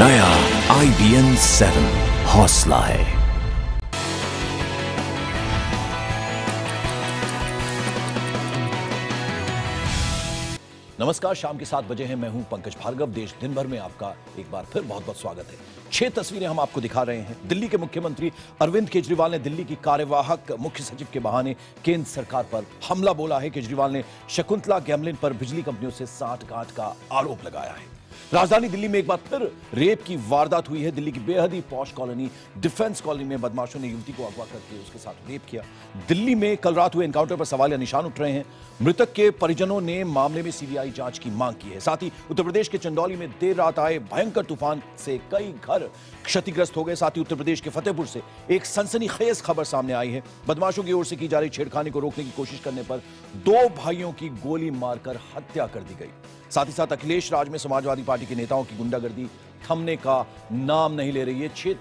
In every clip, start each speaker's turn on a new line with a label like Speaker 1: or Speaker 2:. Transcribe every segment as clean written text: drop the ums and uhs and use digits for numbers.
Speaker 1: नया IBN 7 हौसला है। नमस्कार, शाम के 7 बजे हैं। मैं हूं पंकज भार्गव। देश दिन भर में आपका एक बार फिर बहुत बहुत स्वागत है। 6 तस्वीरें हम आपको दिखा रहे हैं। दिल्ली के मुख्यमंत्री अरविंद केजरीवाल ने दिल्ली की कार्यवाहक मुख्य सचिव के बहाने केंद्र सरकार पर हमला बोला है। केजरीवाल ने शकुंतला गैमलिन पर बिजली कंपनियों से सांठगांठ का आरोप लगाया है। राजधानी दिल्ली में एक बार फिर रेप की वारदात हुई है। दिल्ली की बेहद ही पॉश कॉलोनी डिफेंस कॉलोनी में बदमाशों ने युवती को अगवा करके उसके साथ रेप किया। दिल्ली में कल रात हुए एनकाउंटर पर सवालिया निशान उठ रहे हैं। मृतक के परिजनों ने मामले में सीबीआई जांच की मांग की है। साथ ही उत्तर प्रदेश के चंदौली में देर रात आए भयंकर तूफान से कई घर क्षतिग्रस्त हो गए। साथ ही उत्तर प्रदेश के फतेहपुर से एक सनसनीखेज खबर सामने आई है। बदमाशों की ओर से की जा रही छेड़खानी को रोकने की कोशिश करने पर 2 भाइयों की गोली मारकर हत्या कर दी गई। साथ ही साथ अखिलेश राज में समाजवादी पार्टी के नेताओं की गुंडागर्दी थमने का नाम नहीं ले रही है। 6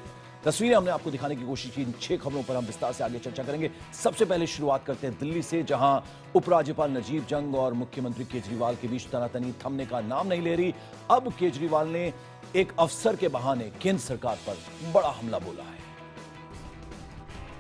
Speaker 1: तस्वीरें हमने आपको दिखाने की कोशिश की। इन 6 खबरों पर हम विस्तार से आगे चर्चा करेंगे। सबसे पहले शुरुआत करते हैं दिल्ली से, जहां उपराज्यपाल नजीब जंग और मुख्यमंत्री केजरीवाल के बीच तनातनी थमने का नाम नहीं ले रही। अब केजरीवाल ने एक अफसर के बहाने केंद्र सरकार पर बड़ा हमला बोला है।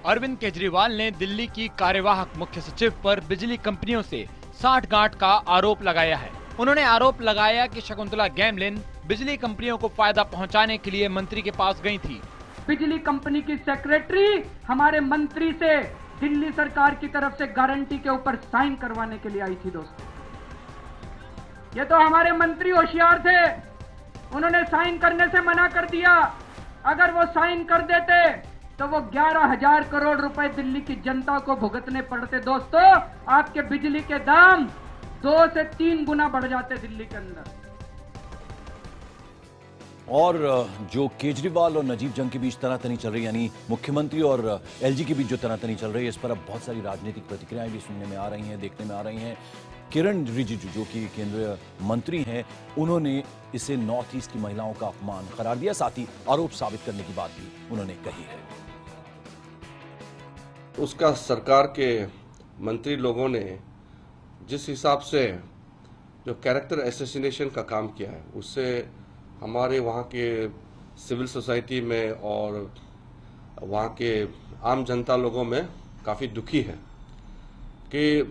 Speaker 2: अरविंद केजरीवाल ने दिल्ली की कार्यवाहक मुख्य सचिव पर बिजली कंपनियों से सांठगांठ का आरोप लगाया है। उन्होंने आरोप लगाया कि शकुंतला गैमलिन बिजली कंपनियों को फायदा पहुंचाने के लिए मंत्री के पास गई थी।
Speaker 3: बिजली कंपनी की सेक्रेटरी हमारे मंत्री से दिल्ली सरकार की तरफ से गारंटी के ऊपर साइन करवाने के लिए आई थी। दोस्तों, ये तो हमारे मंत्री होशियार थे, उन्होंने साइन करने से मना कर दिया। अगर वो साइन कर देते तो वो 11,000 करोड़ रुपए दिल्ली की जनता को भुगतने पड़ते। दोस्तों, आपके बिजली के दाम 2 से 3 गुना बढ़ जाते दिल्ली के अंदर।
Speaker 1: और जो केजरीवाल और नजीब जंग के बीच तनातनी चल रही है, यानी मुख्यमंत्री और एलजी के बीच जो तनातनी चल रही है, इस पर अब बहुत सारी राजनीतिक प्रतिक्रियाएं भी सुनने में आ रही हैं, देखने में आ रही हैं। किरण रिजिजू जो कि केंद्रीय मंत्री हैं, उन्होंने इसे नॉर्थ ईस्ट की महिलाओं का अपमान करार दिया। साथ ही आरोप साबित करने की बात भी उन्होंने कही है।
Speaker 4: उसका सरकार के मंत्री लोगों ने जिस हिसाब से जो कैरेक्टर एसेसिनेशन का काम किया है, उससे हमारे वहाँ के सिविल सोसाइटी में और वहाँ के आम जनता लोगों में काफ़ी दुखी है कि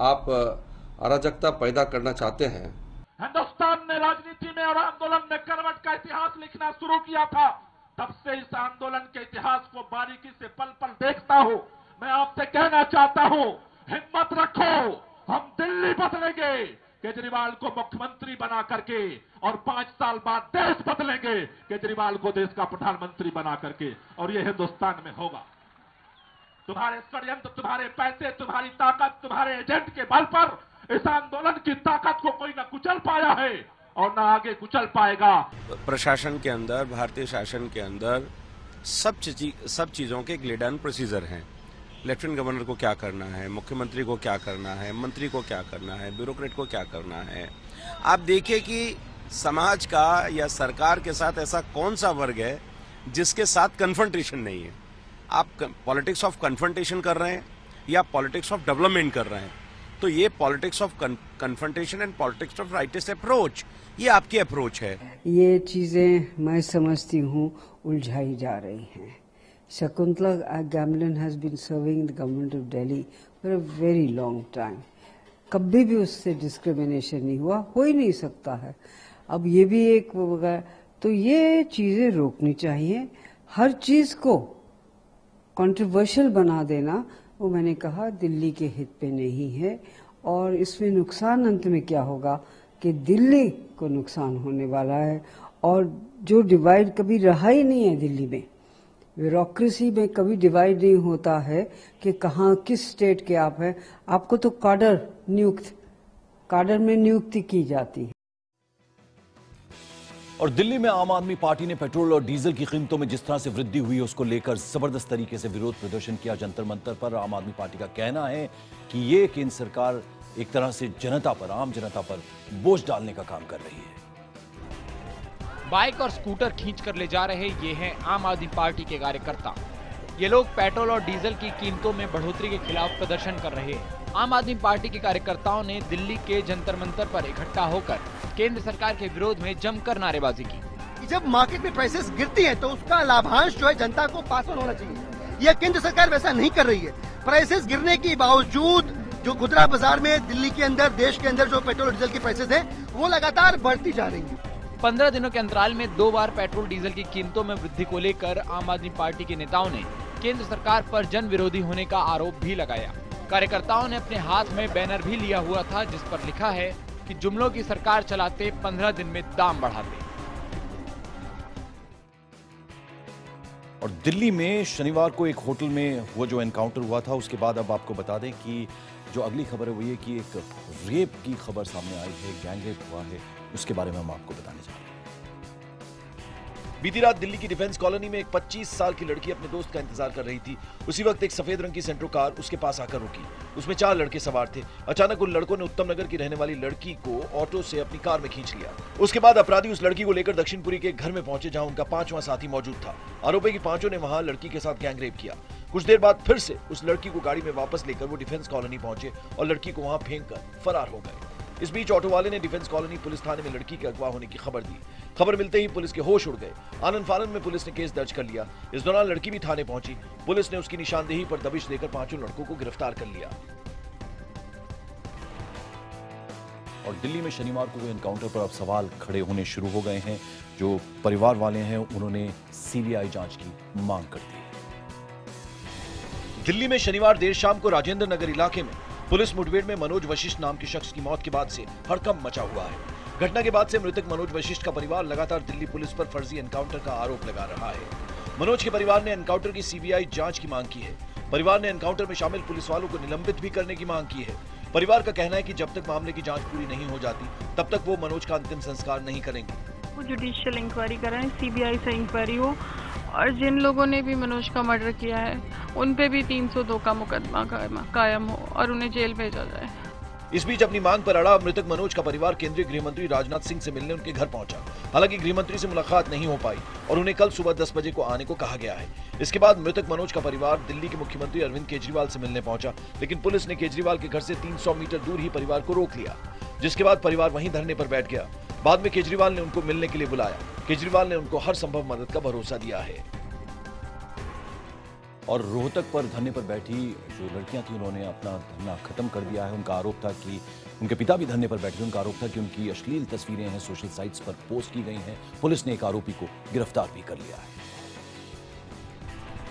Speaker 4: आप अराजकता पैदा करना चाहते हैं।
Speaker 5: हिंदुस्तान ने राजनीति में और आंदोलन में करवट का इतिहास लिखना शुरू किया था। तब से इस आंदोलन के इतिहास को बारीकी से पल पल देखता हूँ। मैं आपसे कहना चाहता हूँ, हिम्मत रखो, हम दिल्ली बदलेंगे। केजरीवाल को मुख्यमंत्री बना करके और 5 साल बाद देश बदलेंगे। केजरीवाल को देश का प्रधानमंत्री बना करके, और ये हिंदुस्तान में होगा। तुम्हारे षड्यंत्र, तुम्हारे पैसे, तुम्हारी ताकत, तुम्हारे एजेंट के बल पर इस आंदोलन की ताकत को कोई न कुचल पाया है और न आगे कुचल पाएगा।
Speaker 6: प्रशासन के अंदर, भारतीय शासन के अंदर सब चीजों के एक लेड एंड प्रोसीजर हैं। लेफ्टिनेंट गवर्नर को क्या करना है, मुख्यमंत्री को क्या करना है, मंत्री को क्या करना है, ब्यूरोक्रेट को क्या करना है। आप देखिए कि समाज का या सरकार के साथ ऐसा कौन सा वर्ग है जिसके साथ कन्फ्रंटेशन नहीं है। आप पॉलिटिक्स ऑफ कन्फ्रंटेशन कर रहे हैं या पॉलिटिक्स ऑफ डेवलपमेंट कर रहे हैं। तो ये politics of confrontation and politics of rightest approach, ये आपकी अप्रोच है।
Speaker 7: ये चीजें मैं समझती हूँ उलझाई जा रही हैं। Shakuntala Gamblen has been serving the government of Delhi for a very long time. कभी भी उससे डिस्क्रिमिनेशन नहीं हुआ, हो ही नहीं सकता है। अब ये भी एक होगा, तो ये चीजें रोकनी चाहिए। हर चीज को कंट्रोवर्शियल बना देना, वो मैंने कहा दिल्ली के हित पे नहीं है। और इसमें नुकसान अंत में क्या होगा कि दिल्ली को नुकसान होने वाला है। और जो डिवाइड कभी रहा ही नहीं है दिल्ली में, ब्यूरोक्रेसी में कभी डिवाइड नहीं होता है कि कहाँ किस स्टेट के आप हैं। आपको तो काडर में नियुक्ति की जाती है।
Speaker 1: और दिल्ली में आम आदमी पार्टी ने पेट्रोल और डीजल की कीमतों में जिस तरह से वृद्धि हुई, उसको लेकर जबरदस्त तरीके से विरोध प्रदर्शन किया जंतर मंतर पर। आम आदमी पार्टी का कहना है कि ये केंद्र सरकार एक तरह से जनता पर, आम जनता पर बोझ डालने का काम कर रही है।
Speaker 2: बाइक और स्कूटर खींच कर ले जा रहे ये हैं आम आदमी पार्टी के कार्यकर्ता। ये लोग पेट्रोल और डीजल की कीमतों में बढ़ोतरी के खिलाफ प्रदर्शन कर रहे हैं। आम आदमी पार्टी के कार्यकर्ताओं ने दिल्ली के जंतर मंतर पर इकट्ठा होकर केंद्र सरकार के विरोध में जमकर नारेबाजी की।
Speaker 8: कि जब मार्केट में प्राइसेस गिरती हैं तो उसका लाभांश जो है जनता को पास ऑन होना चाहिए। यह केंद्र सरकार वैसा नहीं कर रही है। प्राइसेस गिरने के बावजूद जो खुदरा बाजार में दिल्ली के अंदर, देश के अंदर जो पेट्रोल और डीजल की प्राइसेस हैं वो लगातार बढ़ती जा रही है।
Speaker 2: 15 दिनों के अंतराल में 2 बार पेट्रोल डीजल की कीमतों में वृद्धि को लेकर आम आदमी पार्टी के नेताओं ने केंद्र सरकार पर जन विरोधी होने का आरोप भी लगाया। कार्यकर्ताओं ने अपने हाथ में बैनर भी लिया हुआ था जिस पर लिखा है कि जुमलों की सरकार चलाते 15 दिन में दाम बढ़ाते।
Speaker 1: और दिल्ली में शनिवार को एक होटल में वो जो एनकाउंटर हुआ था, उसके बाद अब आपको बता दें कि जो अगली खबर है वो ये कि एक रेप की खबर सामने आई है, गैंग रेप हुआ है, उसके बारे में हम आपको बताने जा रहे हैं। बीती रात दिल्ली की डिफेंस कॉलोनी में एक 25 साल की लड़की अपने दोस्त का इंतजार कर रही थी। उसी वक्त एक सफेद रंग की सेंट्रो कार उसके पास आकर रुकी। उसमें 4 लड़के सवार थे। अचानक उन लड़कों ने उत्तम नगर की रहने वाली लड़की को ऑटो से अपनी कार में खींच लिया। उसके बाद अपराधी उस लड़की को लेकर दक्षिणपुरी के घर में पहुंचे जहां उनका 5वां साथी मौजूद था। आरोप है कि 5 ने वहां लड़की के साथ गैंग रेप किया। कुछ देर बाद फिर से उस लड़की को गाड़ी में वापस लेकर वो डिफेंस कॉलोनी पहुंचे और लड़की को वहां फेंक कर फरार हो गए। इस बीच ऑटो वाले ने डिफेंस कॉलोनी पुलिस थाने में लड़की के अगवा होने की खबर दी। खबर मिलते ही पुलिस के होश उड़ गए। आनंद फानंद में पुलिस ने केस दर्ज कर लिया। इस दौरान लड़की भी थाने पहुंची। पुलिस ने उसकी निशानदेही पर दबिश देकर 5 लड़कों को गिरफ्तार कर लिया। और दिल्ली में शनिवार को एनकाउंटर पर अब सवाल खड़े होने शुरू हो गए हैं। जो परिवार वाले हैं उन्होंने सीबीआई जांच की मांग कर दी। दिल्ली में शनिवार देर शाम को राजेंद्र नगर इलाके में पुलिस मुठभेड़ में मनोज वशिष्ठ नाम के शख्स की मौत के बाद से हड़कंप मचा हुआ है। घटना के बाद से मृतक मनोज वशिष्ठ का परिवार लगातार दिल्ली पुलिस पर फर्जी एनकाउंटर का आरोप लगा रहा है। मनोज के परिवार ने एनकाउंटर की सीबीआई जांच की मांग की है। परिवार ने एनकाउंटर में शामिल पुलिस वालों को निलंबित भी करने की मांग की है। परिवार का कहना है कि जब तक मामले की जांच पूरी नहीं हो जाती तब तक वो मनोज का अंतिम संस्कार नहीं करेंगे।
Speaker 9: वो जुडिशियल इंक्वायरी कराएं, सीबीआई से इंक्वायरी हो और जिन लोगों ने भी मनोज का मर्डर किया है उन पे भी 302 का मुकदमा कायम हो और उन्हें जेल भेजा जाए।
Speaker 1: इस बीच अपनी मांग पर अड़ा मृतक मनोज का परिवार केंद्रीय गृह मंत्री राजनाथ सिंह से मिलने उनके घर पहुंचा। हालांकि गृह मंत्री से मुलाकात नहीं हो पाई और उन्हें कल सुबह 10 बजे को आने को कहा गया है। इसके बाद मृतक मनोज का परिवार दिल्ली के मुख्यमंत्री अरविंद केजरीवाल से मिलने पहुंचा, लेकिन पुलिस ने केजरीवाल के घर से 300 मीटर दूर ही परिवार को रोक लिया, जिसके बाद परिवार वहीं धरने पर बैठ गया। बाद में केजरीवाल ने उनको मिलने के लिए बुलाया। केजरीवाल ने उनको हर संभव मदद का भरोसा दिया है। और रोहतक पर धरने पर बैठी जो लड़कियां थी उन्होंने अपना धरना खत्म कर दिया है। उनका आरोप था कि उनके पिता भी धरने पर बैठे थे। उनका आरोप था कि उनकी अश्लील तस्वीरें हैं सोशल साइट्स पर पोस्ट की गई हैं। पुलिस ने एक आरोपी को गिरफ्तार भी कर लिया है।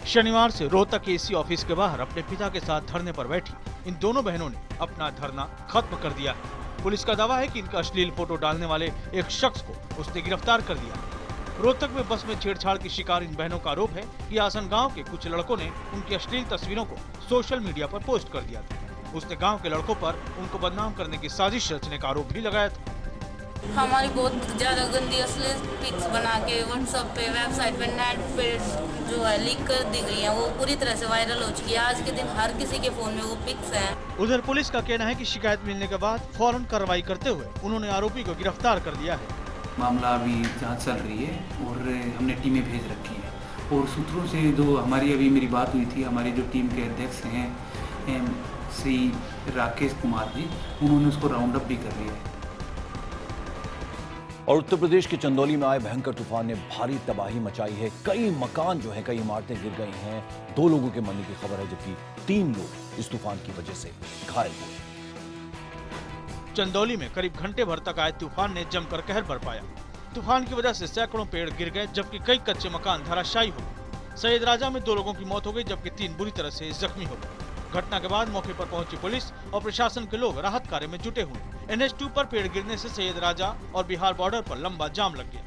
Speaker 10: शनिवार से रोहतक एसी ऑफिस के बाहर अपने पिता के साथ धरने पर बैठी इन दोनों बहनों ने अपना धरना खत्म कर दिया है। पुलिस का दावा है कि इनका अश्लील फोटो डालने वाले एक शख्स को उसने गिरफ्तार कर लिया। रोहतक में बस में छेड़छाड़ की शिकार इन बहनों का आरोप है कि आसन गांव के कुछ लड़कों ने उनकी अश्लील तस्वीरों को सोशल मीडिया पर पोस्ट कर दिया था। उसने गांव के लड़कों पर उनको बदनाम करने की साजिश रचने का आरोप भी लगाया था।
Speaker 11: हमारी बहुत ज्यादा गंदी अश्लील पिक्स बना के व्हाट्सएप पे, वेबसाइट पे, नेट पे जो है लीक कर दी गई है, वो पूरी तरह से वायरल हो चुकी है। आज के दिन हर किसी के फोन में वो पिक्स हैं।
Speaker 10: उधर पुलिस का कहना है कि शिकायत मिलने के बाद फौरन कार्रवाई करते हुए उन्होंने आरोपी को गिरफ्तार कर दिया है।
Speaker 12: मामला अभी जांच चल रही है और हमने टीमें भेज रखी है और सूत्रों से जो हमारी अभी मेरी बात हुई थी, हमारी जो टीम के अध्यक्ष हैं श्री राकेश कुमार जी, उन्होंने उसको राउंड अप भी कर लिया है।
Speaker 1: और उत्तर प्रदेश के चंदौली में आए भयंकर तूफान ने भारी तबाही मचाई है। कई मकान जो है, कई इमारतें गिर गई हैं। 2 लोगों के मरने की खबर है जबकि 3 लोग इस तूफान की वजह से घायल हुए।
Speaker 10: चंदौली में करीब घंटे भर तक आए तूफान ने जमकर कहर बरपाया। तूफान की वजह से सैकड़ों पेड़ गिर गए जबकि कई कच्चे मकान धराशायी हो गए। सैयद राजा में 2 लोगों की मौत हो गई जबकि 3 बुरी तरह से जख्मी हो गए। घटना के बाद मौके पर पहुंची पुलिस और प्रशासन के लोग राहत कार्य में जुटे हुए। NH2 पर पेड़ गिरने से सैयद राजा और बिहार बॉर्डर पर लंबा जाम लग गया।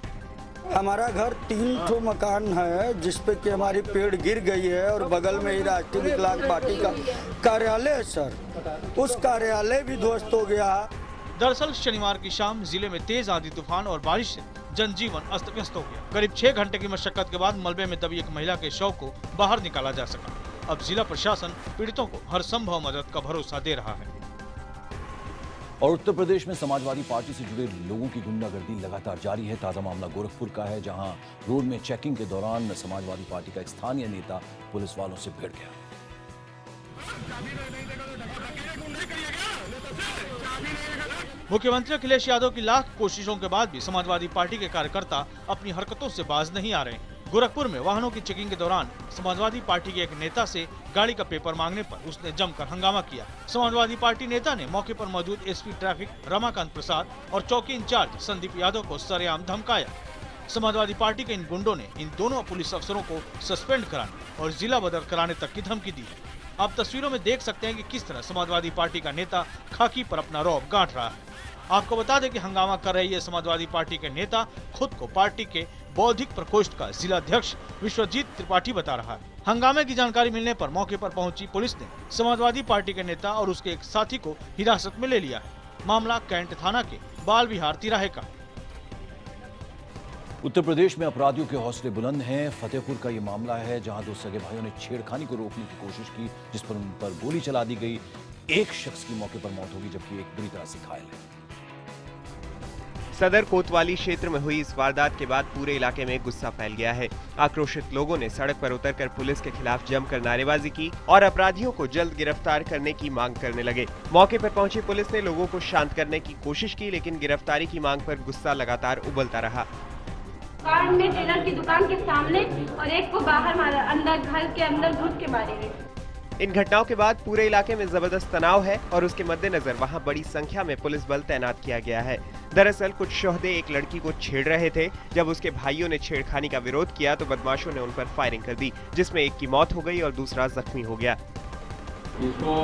Speaker 13: हमारा घर 3 ठो मकान है जिसपे कि हमारी पेड़ गिर गई है और बगल में ही राष्ट्रीय विकलांग पार्टी का कार्यालय है सर, उस कार्यालय भी ध्वस्त हो गया।
Speaker 10: दरअसल शनिवार की शाम जिले में तेज आंधी तूफान और बारिश से जनजीवन अस्त व्यस्त हो गया। करीब 6 घंटे की मशक्कत के बाद मलबे में दबी एक महिला के शव को बाहर निकाला जा सका। अब जिला प्रशासन पीड़ितों को हर संभव मदद का भरोसा दे रहा है।
Speaker 1: और उत्तर प्रदेश में समाजवादी पार्टी से जुड़े लोगों की गुंडागर्दी लगातार जारी है। ताजा मामला गोरखपुर का है जहां रोड में चेकिंग के दौरान समाजवादी पार्टी का एक स्थानीय नेता पुलिस वालों से भिड़ गया।
Speaker 10: मुख्यमंत्री अखिलेश यादव की लाख कोशिशों के बाद भी समाजवादी पार्टी के कार्यकर्ता अपनी हरकतों से बाज नहीं आ रहे हैं। गोरखपुर में वाहनों की चेकिंग के दौरान समाजवादी पार्टी के एक नेता से गाड़ी का पेपर मांगने पर उसने जमकर हंगामा किया। समाजवादी पार्टी नेता ने मौके पर मौजूद एसपी ट्रैफिक रमाकांत प्रसाद और चौकी इंचार्ज संदीप यादव को सरेआम धमकाया। समाजवादी पार्टी के इन गुंडों ने इन दोनों पुलिस अफसरों को सस्पेंड कराने और जिला बदल कराने तक की धमकी दी। आप तस्वीरों में देख सकते हैं कि किस तरह समाजवादी पार्टी का नेता खाकी पर अपना रौब गांठ रहा है। आपको बता दें कि हंगामा कर रही है समाजवादी पार्टी के नेता खुद को पार्टी के बौद्धिक प्रकोष्ठ का जिला अध्यक्ष विश्वजीत त्रिपाठी बता रहा है। हंगामे की जानकारी मिलने पर मौके पर पहुंची पुलिस ने समाजवादी पार्टी के नेता और उसके एक साथी को हिरासत में ले लिया है। मामला कैंट थाना के बाल विहार तिराहे का।
Speaker 1: उत्तर प्रदेश में अपराधियों के हौसले बुलंद हैं। फतेहपुर का ये मामला है जहां दो सगे भाइयों ने छेड़खानी को रोकने की कोशिश की, जिस पर उन पर गोली चला दी गई। एक शख्स की मौके पर मौत होगी जबकि एक बुरी तरह से घायल है।
Speaker 14: सदर कोतवाली क्षेत्र में हुई इस वारदात के बाद पूरे इलाके में गुस्सा फैल गया है। आक्रोशित लोगों ने सड़क पर उतरकर पुलिस के खिलाफ जमकर नारेबाजी की और अपराधियों को जल्द गिरफ्तार करने की मांग करने लगे। मौके पर पहुंची पुलिस ने लोगों को शांत करने की कोशिश की, लेकिन गिरफ्तारी की मांग पर गुस्सा लगातार उबलता रहा।
Speaker 15: कार में टेलर की दुकान के सामने और एक को बाहर मारा, अंदर घर के अंदर घुस के मारे।
Speaker 14: इन घटनाओं के बाद पूरे इलाके में जबरदस्त तनाव है और उसके मद्देनजर वहां बड़ी संख्या में पुलिस बल तैनात किया गया है। दरअसल कुछ शोहदे एक लड़की को छेड़ रहे थे। जब उसके भाइयों ने छेड़खानी का विरोध किया तो बदमाशों ने उन पर फायरिंग कर दी, जिसमें एक की मौत हो गई और दूसरा जख्मी हो गया।
Speaker 16: इसको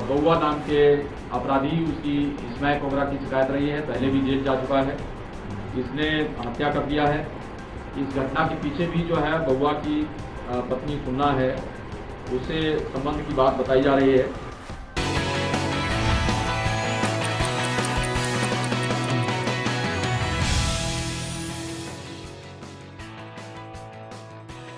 Speaker 16: बउआ नाम के अपराधी उसकी स्मैक वगैरह की शिकायत रही है, पहले भी जेल जा चुका है। इसने हत्या कर दिया है। इस घटना के पीछे भी जो है बउआ की पत्नी सुन्ना है, उससे संबंध की बात बताई जा रही है।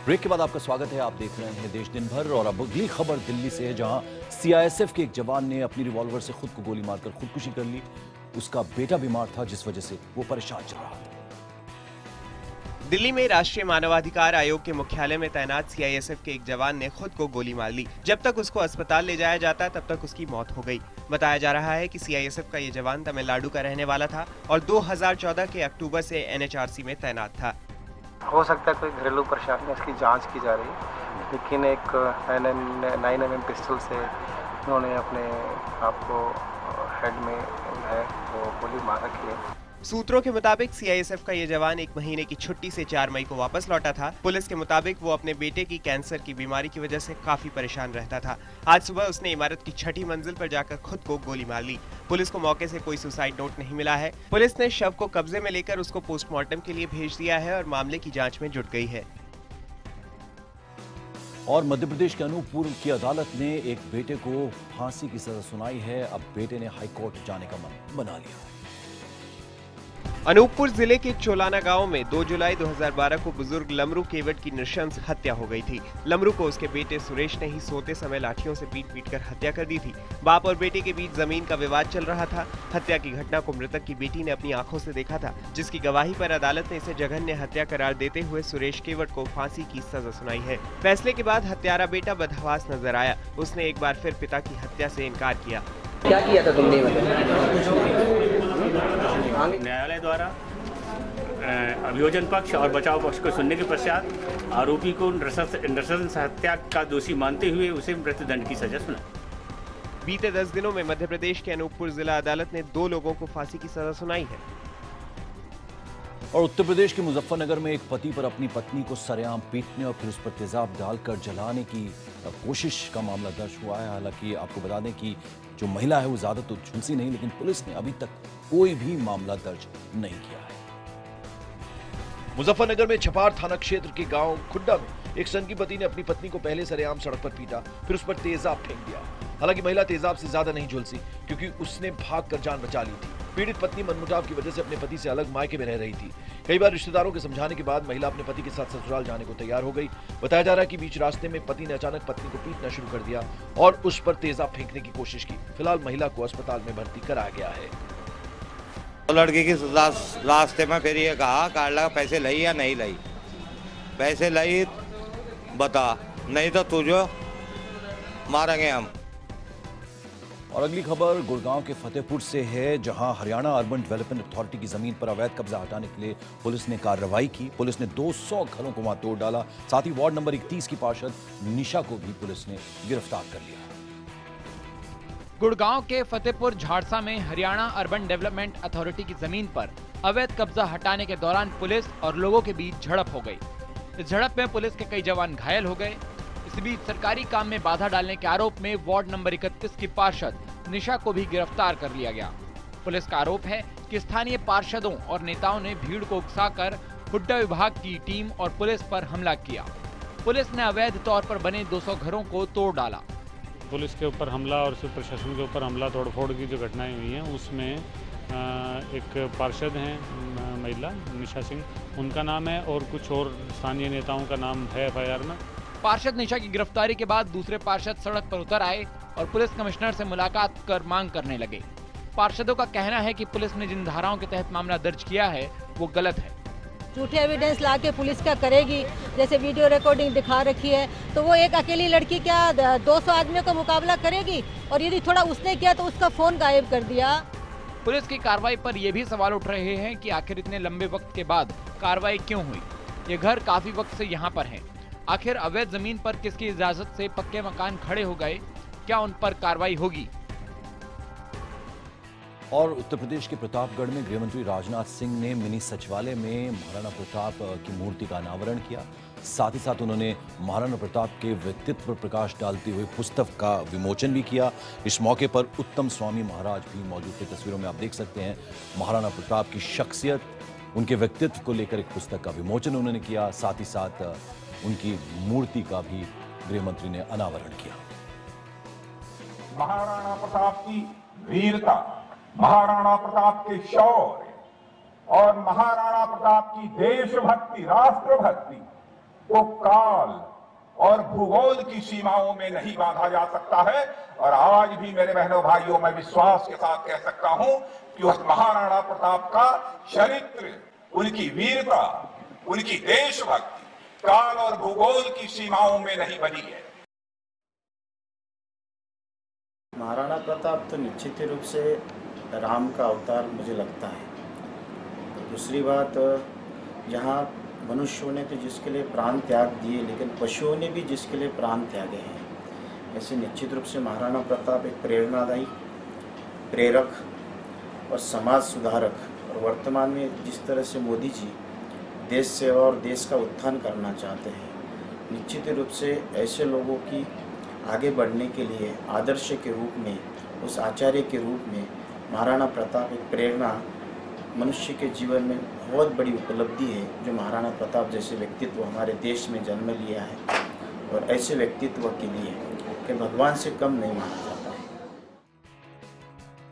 Speaker 1: ब्रेक के बाद आपका स्वागत है। आप देख रहे हैं देश दिन भर और अब अगली खबर दिल्ली से है, जहां सीआईएसएफ के एक जवान ने अपनी रिवॉल्वर से खुद को गोली मारकर खुदकुशी कर ली। उसका बेटा बीमार था, जिस वजह से वो परेशान चल रहा था।
Speaker 14: दिल्ली में राष्ट्रीय मानवाधिकार आयोग के मुख्यालय में तैनात सीआईएसएफ के एक जवान ने खुद को गोली मार ली। जब तक उसको अस्पताल ले जाया जाता तब तक उसकी मौत हो गई। बताया जा रहा है कि सीआईएसएफ का ये जवान तमिलनाडु का रहने वाला था और 2014 के अक्टूबर से एनएचआरसी में तैनात था।
Speaker 17: हो सकता है कोई घरेलू परेशानी है, इसकी जांच की जा रही है, लेकिन एक 9mm पिस्टल से उन्होंने अपने आप को हेड में है वो गोली मार रखी है।
Speaker 14: सूत्रों के मुताबिक सीआईएसएफ का ये जवान 1 महीने की छुट्टी से 4 मई को वापस लौटा था। पुलिस के मुताबिक वो अपने बेटे की कैंसर की बीमारी की वजह से काफी परेशान रहता था। आज सुबह उसने इमारत की 6ठी मंजिल पर जाकर खुद को गोली मार ली। पुलिस को मौके से कोई सुसाइड नोट नहीं मिला है। पुलिस ने शव को कब्जे में लेकर उसको पोस्टमार्टम के लिए भेज दिया है और मामले की जाँच में जुट गई है।
Speaker 1: और मध्य प्रदेश के अनूपपुर की अदालत ने एक बेटे को फांसी की सजा सुनाई है। अब बेटे ने हाईकोर्ट जाने का मन बना लिया।
Speaker 14: अनूपपुर जिले के चोलाना गांव में 2 जुलाई 2012 को बुजुर्ग लमरू केवट की नृशंस हत्या हो गई थी। लमरू को उसके बेटे सुरेश ने ही सोते समय लाठियों से पीट कर हत्या कर दी थी। बाप और बेटे के बीच जमीन का विवाद चल रहा था। हत्या की घटना को मृतक की बेटी ने अपनी आंखों से देखा था, जिसकी गवाही पर अदालत ने इसे जघन्य हत्या करार देते हुए सुरेश केवट को फांसी की सजा सुनाई है। फैसले के बाद हत्यारा बेटा बदहवास नजर आया। उसने एक बार फिर पिता की हत्या से इनकार किया।
Speaker 17: क्या किया था तुमने?
Speaker 18: न्यायालय द्वारा अभियोजन पक्ष और बचाव पक्ष को सुनने के पश्चात आरोपी को नृशंस हत्या का दोषी मानते हुए उसे मृत्युदंड की सजा सुना।
Speaker 14: बीते 10 दिनों में मध्य प्रदेश के अनूपपुर जिला अदालत ने 2 लोगों को फांसी की सजा सुनाई है।
Speaker 1: और उत्तर प्रदेश के मुजफ्फरनगर में एक पति पर अपनी पत्नी को सरेआम पीटने और फिर उस पर तेजाब डालकर जलाने की कोशिश का मामला दर्ज हुआ है। हालांकि आपको बता दें कि जो महिला है वो ज्यादा तो झुलसी नहीं, लेकिन पुलिस ने अभी तक कोई भी मामला दर्ज नहीं किया है। मुजफ्फरनगर में छपार थाना क्षेत्र के गांव खुड्डा में एक सनकी पति ने अपनी पत्नी को पहले सरेआम सड़क पर पीटा, फिर उस पर तेजाब फेंक दिया। हालांकि महिला तेजाब से ज्यादा नहीं झुलसी, क्योंकि उसने भागकर जान बचा ली थी। पीड़ित पत्नी मनमुटाव की वजह से अपने पति से अलग मायके में रह रही थी। कई बार रिश्तेदारों के समझाने के बाद महिला अपने पति के साथ ससुराल जाने को तैयार हो गई। बताया जा रहा है कि बीच रास्ते में पति ने अचानक पत्नी को पीटना शुरू कर दिया और उस पर तेजाब फेंकने की कोशिश की। फिलहाल महिला को अस्पताल में भर्ती कराया गया है।
Speaker 19: लड़की की रास्ते में फिर ये कहा कार्ला पैसे लाई या नहीं लाई, पैसे लाई बता, नहीं तो तुझे मारेंगे हम।
Speaker 1: और अगली खबर गुड़गांव के फतेहपुर से है, जहां हरियाणा अर्बन डेवलपमेंट अथॉरिटी की जमीन पर अवैध कब्जा हटाने के लिए पुलिस ने कार्रवाई की। पुलिस ने 200 घरों को वहां तोड़ डाला। साथ ही वार्ड नंबर 31 की पार्षद निशा को भी पुलिस ने गिरफ्तार कर लिया।
Speaker 2: गुड़गांव के फतेहपुर झाड़सा में हरियाणा अर्बन डेवलपमेंट अथॉरिटी की जमीन पर अवैध कब्जा हटाने के दौरान पुलिस और लोगों के बीच झड़प हो गई। इस झड़प में पुलिस के कई जवान घायल हो गए। इस बीच सरकारी काम में बाधा डालने के आरोप में वार्ड नंबर 31 की पार्षद निशा को भी गिरफ्तार कर लिया गया। पुलिस का आरोप है कि स्थानीय पार्षदों और नेताओं ने भीड़ को उकसाकर हुड्डा विभाग की टीम और पुलिस पर हमला किया। पुलिस ने अवैध तौर पर बने 200 घरों को तोड़ डाला।
Speaker 20: पुलिस के ऊपर हमला और प्रशासन के ऊपर हमला तोड़फोड़ की जो घटनाएं हुई हैं, उसमें एक पार्षद हैं महिला निशा सिंह, उनका नाम है, और कुछ और स्थानीय नेताओं का नाम है एफआईआर में।
Speaker 2: पार्षद निशा की गिरफ्तारी के बाद दूसरे पार्षद सड़क पर उतर आए और पुलिस कमिश्नर से मुलाकात कर मांग करने लगे। पार्षदों का कहना है कि पुलिस ने जिन धाराओं के तहत मामला दर्ज किया है वो गलत है।
Speaker 21: झूठे एविडेंस लाके पुलिस क्या करेगी? जैसे वीडियो रिकॉर्डिंग दिखा रखी है, तो वो एक अकेली लड़की क्या 200 आदमियों का मुकाबला करेगी? और यदि थोड़ा उसने किया तो उसका फोन गायब कर दिया।
Speaker 2: पुलिस की कार्रवाई पर ये भी सवाल उठ रहे हैं कि आखिर इतने लंबे वक्त के बाद कार्रवाई क्यों हुई? ये घर काफी वक्त से यहाँ पर हैं। आखिर अवैध जमीन पर किसकी इजाजत से पक्के मकान खड़े हो गए? क्या उन पर कार्रवाई होगी?
Speaker 1: और उत्तर प्रदेश के प्रतापगढ़ में गृहमंत्री राजनाथ सिंह ने मिनी सचिवालय में महाराणा प्रताप की मूर्ति का अनावरण किया। साथ ही साथ उन्होंने महाराणा प्रताप के व्यक्तित्व पर प्रकाश डालते हुए पुस्तक का विमोचन भी किया। इस मौके पर उत्तम स्वामी महाराज भी मौजूद थे। तस्वीरों में आप देख सकते हैं महाराणा प्रताप की शख्सियत, उनके व्यक्तित्व को लेकर एक पुस्तक का विमोचन उन्होंने किया। साथ ही साथ उनकी मूर्ति का भी गृहमंत्री ने अनावरण किया।
Speaker 22: महाराणा प्रताप की वीरता, महाराणा प्रताप के शौर्य और महाराणा प्रताप की देशभक्ति, राष्ट्रभक्ति को काल और भूगोल की सीमाओं में नहीं बांधा जा सकता है। और आज भी मेरे बहनों भाइयों, मैं विश्वास के साथ कह सकता हूं कि उस महाराणा प्रताप का चरित्र, उनकी वीरता, उनकी देशभक्ति काल और भूगोल की सीमाओं में नहीं बनी है।
Speaker 23: महाराणा प्रताप तो निश्चित रूप से राम का अवतार मुझे लगता है। तो दूसरी बात, यहाँ मनुष्यों ने तो जिसके लिए प्राण त्याग दिए, लेकिन पशुओं ने भी जिसके लिए प्राण त्यागे हैं, ऐसे निश्चित रूप से महाराणा प्रताप एक प्रेरणादायी, प्रेरक और समाज सुधारक, और वर्तमान में जिस तरह से मोदी जी देश सेवा और देश का उत्थान करना चाहते हैं, निश्चित रूप से ऐसे लोगों की आगे बढ़ने के लिए आदर्श के रूप में, उस आचार्य के रूप में महाराणा प्रताप एक प्रेरणा, मनुष्य के जीवन में बहुत बड़ी उपलब्धि है जो महाराणा प्रताप जैसे व्यक्तित्व हमारे देश में जन्म लिया है। और ऐसे व्यक्तित्व के लिए कि भगवान से कम नहीं माना जाता है।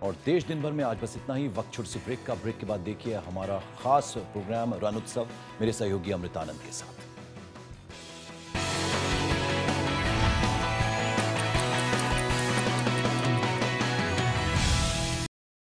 Speaker 1: और देश दिन भर में आज बस इतना ही। वक्त छोटे से ब्रेक का। ब्रेक के बाद देखिए हमारा खास प्रोग्राम रण उत्सव मेरे सहयोगी अमृतानंद के साथ।